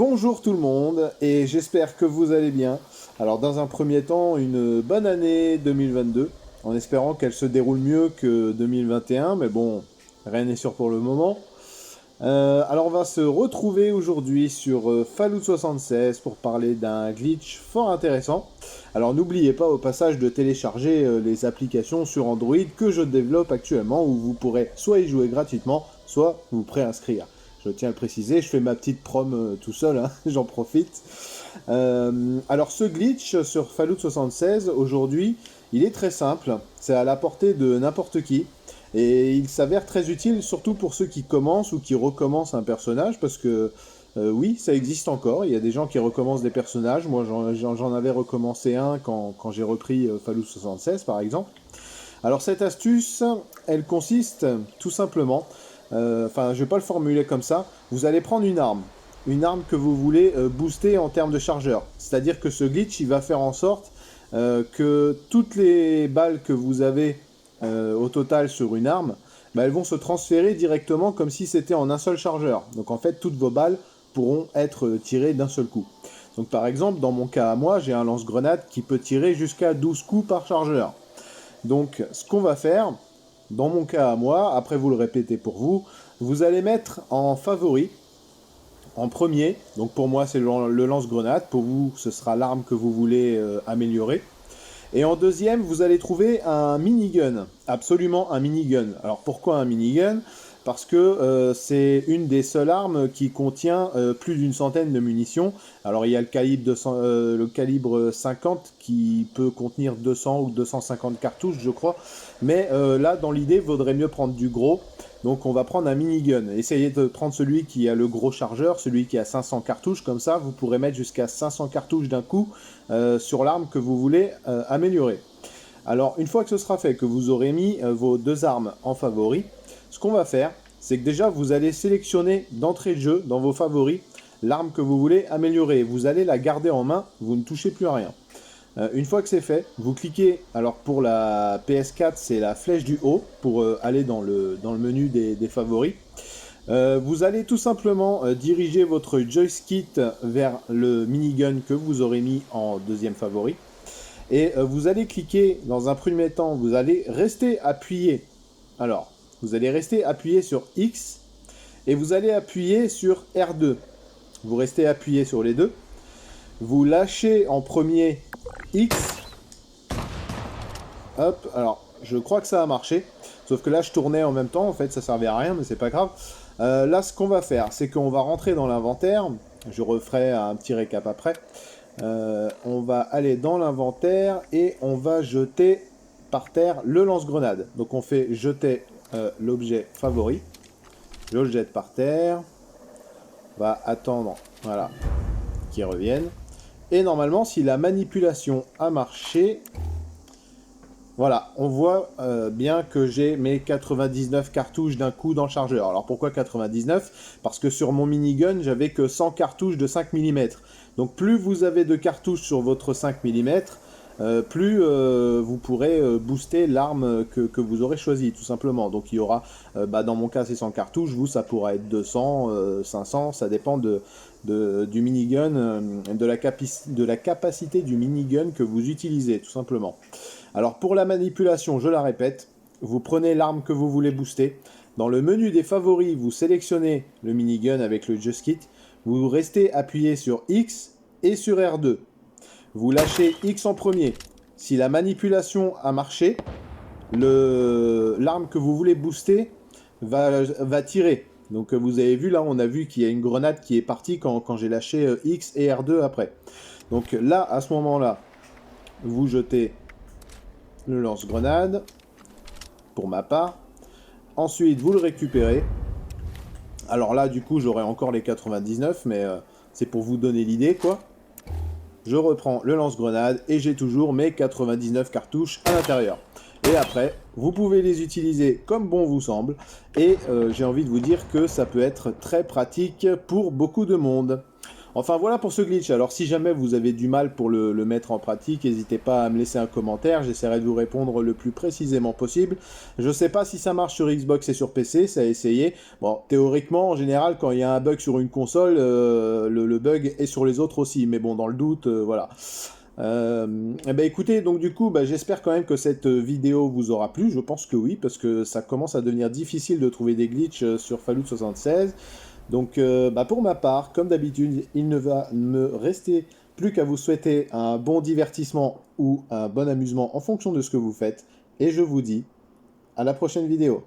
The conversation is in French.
Bonjour tout le monde et j'espère que vous allez bien. Alors dans un premier temps, une bonne année 2022, en espérant qu'elle se déroule mieux que 2021, mais bon, rien n'est sûr pour le moment. Alors on va se retrouver aujourd'hui sur Fallout 76 pour parler d'un glitch fort intéressant. Alors n'oubliez pas au passage de télécharger les applications sur Android que je développe actuellement où vous pourrez soit y jouer gratuitement, soit vous préinscrire. Je tiens à le préciser, je fais ma petite prom tout seul, hein, j'en profite. Alors ce glitch sur Fallout 76 aujourd'hui, il est très simple, c'est à la portée de n'importe qui. Et il s'avère très utile, surtout pour ceux qui commencent ou qui recommencent un personnage, parce que oui, ça existe encore. Il y a des gens qui recommencent des personnages. Moi, j'en avais recommencé un quand j'ai repris Fallout 76, par exemple. Alors cette astuce, elle consiste tout simplement, enfin, je vais pas le formuler comme ça. Vous allez prendre une arme que vous voulez booster en termes de chargeur. C'est-à-dire que ce glitch, il va faire en sorte que toutes les balles que vous avez au total sur une arme, bah, elles vont se transférer directement comme si c'était en un seul chargeur. Donc en fait, toutes vos balles pourront être tirées d'un seul coup. Donc par exemple, dans mon cas à moi, j'ai un lance-grenade qui peut tirer jusqu'à 12 coups par chargeur. Donc ce qu'on va faire, dans mon cas à moi, après vous le répétez pour vous, vous allez mettre en favori, en premier, donc pour moi c'est le lance-grenade, pour vous ce sera l'arme que vous voulez améliorer. Et en deuxième, vous allez trouver un minigun, absolument un minigun. Alors pourquoi un minigun? Parce que c'est une des seules armes qui contient plus d'une centaine de munitions. Alors il y a le calibre 50 qui peut contenir 200 ou 250 cartouches, je crois. Mais là, dans l'idée, il vaudrait mieux prendre du gros. Donc on va prendre un minigun. Essayez de prendre celui qui a le gros chargeur, celui qui a 500 cartouches. Comme ça, vous pourrez mettre jusqu'à 500 cartouches d'un coup sur l'arme que vous voulez améliorer. Alors une fois que ce sera fait, que vous aurez mis vos deux armes en favori, ce qu'on va faire, c'est que déjà vous allez sélectionner d'entrée de jeu, dans vos favoris, l'arme que vous voulez améliorer. Vous allez la garder en main, vous ne touchez plus à rien. Une fois que c'est fait, vous cliquez, alors pour la PS4 c'est la flèche du haut, pour aller dans le menu des favoris. Vous allez tout simplement diriger votre joystick vers le minigun que vous aurez mis en deuxième favori. Et vous allez cliquer, dans un premier temps, vous allez rester appuyé. Alors, vous allez rester appuyé sur X et vous allez appuyer sur R2. Vous restez appuyé sur les deux. Vous lâchez en premier X. Hop, alors je crois que ça a marché. Sauf que là je tournais en même temps, en fait ça servait à rien, mais c'est pas grave. Là ce qu'on va faire, c'est qu'on va rentrer dans l'inventaire. Je referai un petit récap après. On va aller dans l'inventaire et on va jeter par terre le lance-grenade. Donc on fait jeter l'objet favori. Je le jette par terre. On va attendre, voilà, qu'il revienne. Et normalement, si la manipulation a marché, voilà, on voit bien que j'ai mes 99 cartouches d'un coup dans le chargeur. Alors pourquoi 99? Parce que sur mon minigun, j'avais que 100 cartouches de 5 mm. Donc plus vous avez de cartouches sur votre 5 mm, plus vous pourrez booster l'arme que vous aurez choisie, tout simplement. Donc il y aura, dans mon cas c'est 100 cartouches, vous ça pourra être 200, 500, ça dépend du minigun, de la capacité du minigun que vous utilisez, tout simplement. Alors pour la manipulation, je la répète, vous prenez l'arme que vous voulez booster. Dans le menu des favoris, vous sélectionnez le minigun avec le joystick. Vous restez appuyé sur X et sur R2. Vous lâchez X en premier. Si la manipulation a marché, l'arme que vous voulez booster va tirer. Donc vous avez vu là, on a vu qu'il y a une grenade qui est partie quand j'ai lâché X et R2 après. Donc là, à ce moment-là, vous jetez le lance-grenade, pour ma part. Ensuite, vous le récupérez. Alors là, du coup, j'aurai encore les 99, mais c'est pour vous donner l'idée, quoi. Je reprends le lance-grenade et j'ai toujours mes 99 cartouches à l'intérieur. Et après, vous pouvez les utiliser comme bon vous semble. Et j'ai envie de vous dire que ça peut être très pratique pour beaucoup de monde. Enfin voilà pour ce glitch. Alors si jamais vous avez du mal pour le mettre en pratique, n'hésitez pas à me laisser un commentaire, j'essaierai de vous répondre le plus précisément possible. Je sais pas si ça marche sur Xbox et sur PC, ça a essayé. Bon, théoriquement, en général, quand il y a un bug sur une console, le bug est sur les autres aussi. Mais bon, dans le doute, voilà. Eh ben écoutez, donc du coup, bah, j'espère quand même que cette vidéo vous aura plu. Je pense que oui, parce que ça commence à devenir difficile de trouver des glitches sur Fallout 76. Donc bah, pour ma part, comme d'habitude, il ne va me rester plus qu'à vous souhaiter un bon divertissement ou un bon amusement en fonction de ce que vous faites. Et je vous dis à la prochaine vidéo.